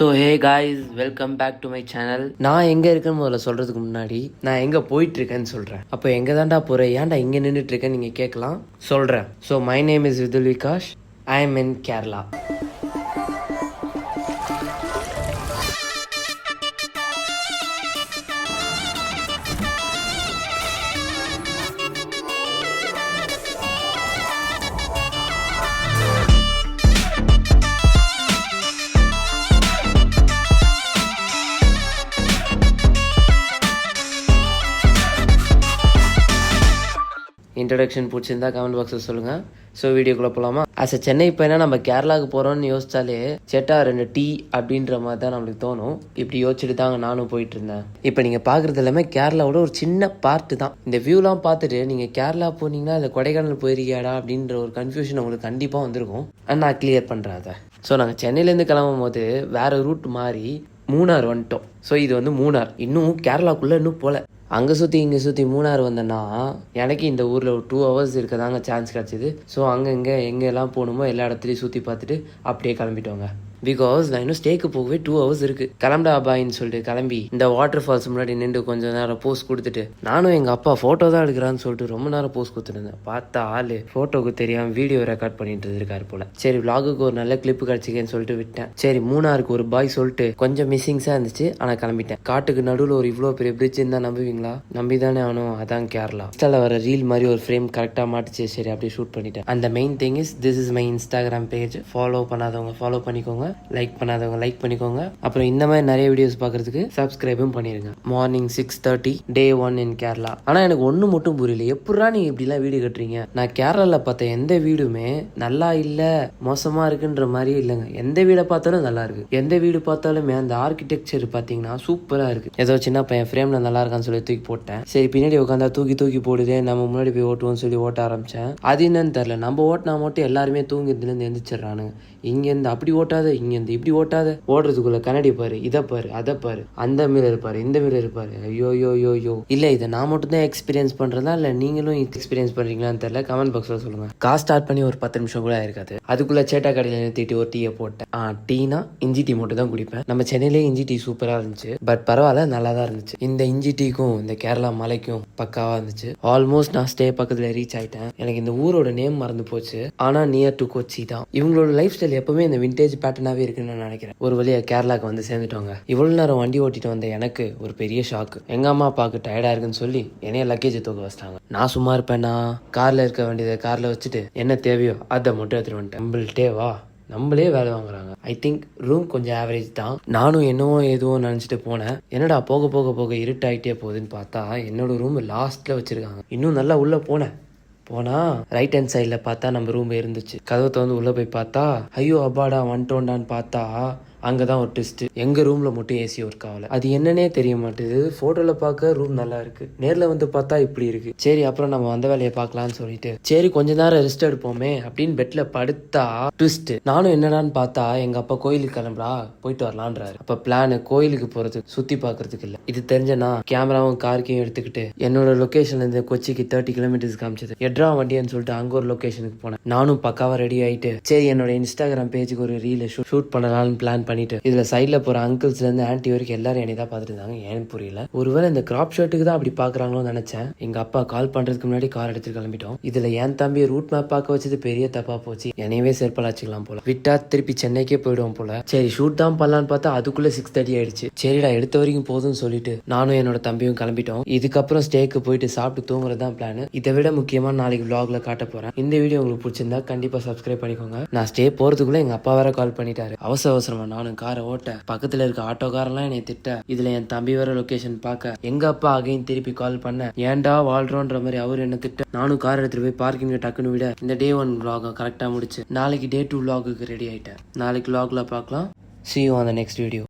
So hey guys, welcome back to my channel. நான் எங்கே இருக்கேன்னு முதல்ல சொல்கிறதுக்கு முன்னாடி நான் எங்கே போயிட்டுருக்கேன்னு சொல்கிறேன். அப்போ எங்கே தான்டா போகிறேன், ஏன்டா இங்கே நின்றுட்டுருக்கேன்னு நீங்கள் கேட்கலாம். சொல்கிறேன். So my name is Vithul Vikash. I am in Kerala. Introduction பிடிச்சிருந்தா கமெண்ட் பாக்ஸில் சொல்லுங்கள். ஸோ வீடியோக்குள்ளே போகலாமா? ஆஸ் அ சென்னை பையனா நம்ம கேரளாவுக்கு போகிறோம்னு யோசிச்சாலே சேட்டா 2 டீ அப்படின்ற மாதிரி தான் நம்மளுக்கு தோணும். இப்படி யோசிச்சுட்டு தாங்க நானும் போயிட்டு இருந்தேன். இப்போ நீங்கள் பார்க்குறது எல்லாமே கேரளாவோட ஒரு சின்ன பார்ட்டு தான். இந்த வியூலாம் பார்த்துட்டு நீங்கள் கேரளா போனீங்கன்னா இல்லை கொடைக்கானல் போயிருக்கியாடா அப்படின்ற ஒரு கன்ஃபியூஷன் உங்களுக்கு கண்டிப்பாக வந்திருக்கும். நான் கிளியர் பண்ணுறேன் அதை. ஸோ நாங்கள் சென்னையிலேருந்து கிளம்பும் போது வேறு ரூட் மாதிரி மூணார் வந்துட்டோம். ஸோ இது வந்து மூணார். இன்னும் கேரளாக்குள்ளே இன்னும் போகல. அங்கே சுற்றி இங்கே சுற்றி மூணார் வந்தேன்னா எனக்கு இந்த ஊரில் ஒரு 2 hours இருக்க தாங்க சான்ஸ் கிடச்சிது. ஸோ அங்கே இங்கே எங்கெல்லாம் போகணுமோ எல்லா இடத்துலையும் சுற்றி பார்த்துட்டு அப்படியே கிளம்பிட்டோங்க. பிகாஸ் நான் இன்னும் ஸ்டேக்கு போகவே 2 hours இருக்குது. கிளம்பா பாயின்னு சொல்லிட்டு கிளம்பி இந்த வாட்டர் ஃபால்ஸ் முன்னாடி நின்று கொஞ்சம் நேரம் போஸ்ட் கொடுத்துட்டு நானும் எங்கள் அப்பா ஃபோட்டோ தான் எடுக்கிறான்னு சொல்லிட்டு ரொம்ப நேரம் போஸ்ட் கொடுத்துருந்தேன். பார்த்தா ஆள் ஃபோட்டோக்கு தெரியாமல் வீடியோ ரெக்கார்ட் பண்ணிட்டு இருக்காரு போல. சரி விலாகுக்கு ஒரு நல்ல கிளிப்பு கிடச்சிக்கேன்னு சொல்லிட்டு விட்டேன். சரி மூணாருக்கு ஒரு பாய் சொல்லிட்டு கொஞ்சம் மிஸ்ஸிங்ஸாக இருந்துச்சு, ஆனால் கிளம்பிட்டேன். காட்டுக்கு நடுவில் ஒரு இவ்வளோ பெரிய பிரிட்ஜ் இருந்தால் நம்புவீங்களா? நம்பி தானே ஆனும். அதான் கேரளா. இன்ஸ்டால வர ரீல் மாதிரி ஒரு ஃப்ரேம் கரெக்டாக மாட்டுச்சு. சரி அப்படியே ஷூட் பண்ணிட்டேன். அந்த main thing is this is my Instagram page. Follow பண்ணாதவங்க ஃபாலோ பண்ணிக்கோங்க, லைக் பண்ணாதவங்க லைக் பண்ணிக்கோங்க. அப்புறம் இந்த மாதிரி நிறைய வீடியோஸ் பார்க்கறதுக்கு சப்ஸ்கிரைபும் பண்ணிருங்க. மார்னிங் 6:30 டே 1 இன் கேரளா. ஆனால் எனக்கு ஒன்று மட்டும் புரியல, எப்படா நீங்க இப்படிலாம் வீடியோ கட்டுறீங்க? நான் கேரளாவில் பார்த்த எந்த வீடுமே நல்லா இல்லை மோசமாக இருக்குன்ற மாதிரி இல்லைங்க. எந்த வீடை பார்த்தாலும் நல்லா இருக்கு. எந்த வீடு பார்த்தாலுமே அந்த ஆர்கிடெக்சர் பார்த்தீங்கன்னா சூப்பராக இருக்கு. ஏதோ சின்ன பையன் ஃப்ரேம்ல நல்லா இருக்கான்னு சொல்லி தூக்கி போட்டேன். சரி பின்னாடி உட்காந்தா தூக்கி போடுதே, நம்ம முன்னாடி போய் ஓட்டுவோம்னு சொல்லி ஓட்ட ஆரம்பிச்சேன். அது என்னன்னு தெரியல, நம்ம ஓட்டினா மட்டும் எல்லாருமே தூங்கிதுலேருந்து எந்திரிச்சிடறானுங்க. இங்கேருந்து அப்படி ஓட்டாத, இங்கேருந்து இப்படி ஓட்டாத, ஓடுறதுக்குள்ள கண்ணாடி பாரு, இதை பாரு, அதை பாரு, அந்த மிரர் பாரு, இந்த மிரர் பாரு. ஐயோ இல்ல இதை நான் மட்டும் தான் எக்ஸ்பீரியன்ஸ் பண்றதா இல்ல நீங்களும் எக்ஸ்பீரியன்ஸ் பண்றீங்களான்னு தெரியல. கமெண்ட் பாக்ஸ்ல சொல்லுங்க. கார் ஸ்டார்ட் பண்ணி ஒரு 10 நிமிஷம் கூட ஆயிருக்காது. அதுக்குள்ள சேட்டா கடையில நிறுத்திட்டு ஒரு டீயை போட்டேன். டீனா இஞ்சி டீ மட்டும் தான் குடிப்பேன். நம்ம சென்னையிலே இஞ்சி டீ சூப்பரா இருந்துச்சு. பட் பரவாயில்ல, நல்லா தான் இருந்துச்சு. இந்த இஞ்சி டீக்கும் இந்த கேரளா மலைக்கும் பக்காவா இருந்துச்சு. ஆல்மோஸ்ட் நான் ஸ்டே பக்கத்துல ரீச் ஆயிட்டேன். எனக்கு இந்த ஊரோட நேம் மறந்து போச்சு. ஆனா நியர் டு கொச்சி தான். இவங்களோட லைஃப் ஸ்டைல் எப்பவுமே இந்த விண்டேஜ் பேட்டர்னாவே இருக்குன்னு நான் நினைக்கிறேன். ஒரு வழியா கேரளாக்கு வந்து சேர்ந்துட்டோங்க. இவ்வளவு நேரம் வண்டி ஓட்டிட்டு வந்த எனக்கு ஒரு பெரிய ஷாக்கு. எங்க அம்மா அப்பாவுக்கு டயர்டா இருக்குன்னு சொல்லி என்னைய லக்கேஜ் தூக்க வச்சிட்டாங்க. நான் சும்மா இருப்பேன்னா கார்ல இருக்க வேண்டியதை கார்ல வச்சுட்டு என்ன தேவையோ அதை மட்டும் எடுத்துட்டு வந்துட்டேன். நம்மள்ட்டே வா, நம்மளே வேலை வாங்குறாங்க. ஐ திங்க் ரூம் கொஞ்சம் ஆவரேஜ் தான். நானும் என்னவோ ஏதோ நினைச்சிட்டு போனேன். என்னடா போக இருட்டாயிட்டே போகுதுன்னு பார்த்தா என்னோட ரூம் லாஸ்ட்ல வச்சிருக்காங்க. இன்னும் நல்லா உள்ள போனா ரைட் ஹேண்ட் சைட்ல பார்த்தா நம்ம ரூம் இருந்துச்சு. கதவை திறந்து உள்ள போய் பார்த்தா ஐயோ அப்பாடா வந்துட்டோண்டான்னு பார்த்தா அங்கதான் ஒரு ட்விஸ்ட். எங்க ரூம்ல மட்டும் ஏசி ஒர்க் ஆகல. அது என்னன்னே தெரிய மாட்டேது. போட்டோல பார்க்க ரூம் நல்லா இருக்கு, நேர்ல வந்து பார்த்தா இப்படி இருக்கு. சரி அப்புறம் நம்ம வந்த வேலையை பார்க்கலாம்னு சொல்லிட்டு சரி கொஞ்ச நேரம் ரெஸ்ட் எடுப்போமே அப்படின்னு பெட்ல படுத்தா ட்விஸ்ட். நானும் என்னடான்னு பார்த்தா எங்க அப்பா கோயிலுக்கு கிளம்புறா போயிட்டு வரலான்றாரு. அப்ப பிளான் கோயிலுக்கு போறதுக்கு, சுத்தி பாக்குறதுக்கு இல்ல. இது தெரிஞ்சனா கேமராவும் கார்க்கையும் எடுத்துக்கிட்டு என்னோட லொகேஷன்ல இருந்து கொச்சிக்கு 30 kilometers காமிச்சது. எட்ரா வண்டியான்னு சொல்லிட்டு அங்க ஒரு லொகேஷனுக்கு போனேன். நானும் பக்காவா ரெடி ஆயிட்டு சரி என்னோட இன்ஸ்டாகிராம் பேஜுக்கு ஒரு ரீல் ஷூட் பண்ணலாம்னு பிளான் பண்ணிட்டு இதுல சைட்ல போற அங்கிள்ஸ்ல இருந்து ஆன்டி வரைக்கும் எல்லாரும் என்னை தான் பார்த்துட்டு இருந்தாங்க. ஏன்னு புரியல. ஒருவேளை இந்த கிராப் ஷர்ட்டுக்கு தான் அப்படி பாக்குறாங்களோ நினைச்சேன். எங்க அப்பா கால் பண்றதுக்கு முன்னாடி கார் எடுத்து கிளம்பிட்டோம். இதுல என் தம்பி ரூட் மேப் பார்க்க வச்சது பெரிய தப்பா போச்சு. என்னையவே செருப்பலாச்சிக்கலாம் போல. விட்டா திருப்பி சென்னைக்கே போயிடுவோம் போல. சரி ஷூட் தான் பண்ணலான்னு பார்த்தா அதுக்குள்ள 6:30 ஆயிடுச்சு. சரிடா எடுத்த வரைக்கும் போதும்னு சொல்லிட்டு நானும் என்னோட தம்பியும் கிளம்பிட்டோம். இதுக்கப்புறம் ஸ்டேக்கு போயிட்டு சாப்பிட்டு தூங்குறது தான் பிளான். இதை விட முக்கியமா நாளைக்கு vlogல காட்ட போறேன். இந்த வீடியோ உங்களுக்கு பிடிச்சிருந்தா கண்டிப்பா சப்ஸ்கிரைப் பண்ணிக்கோங்க. நான் ஸ்டே போறதுக்குள்ள எங்க அப்பா வேற கால் பண்ணிட்டாரு. அவசரமா நானும் காரை ஓட்ட பக்கத்துல இருக்க ஆட்டோக்காரெல்லாம் என்னை திட்ட. இதுல என் தம்பி வேற லொகேஷன் பார்க்க எங்க அப்பா அகைன் திருப்பி கால் பண்ண ஏன்டா வாழ்றோன்ற மாதிரி அவர் என்ன திட்ட. நானும் கார் எடுத்துட்டு போய் பார்க்கிங்ல டக்குன்னு விட இந்த டே 1 vlog கரெக்டா முடிச்சு நாளைக்கு டே 2 vlogக்கு ரெடி ஆயிட்டேன். நாளைக்கு vlogல பார்க்கலாம். See you on the next video.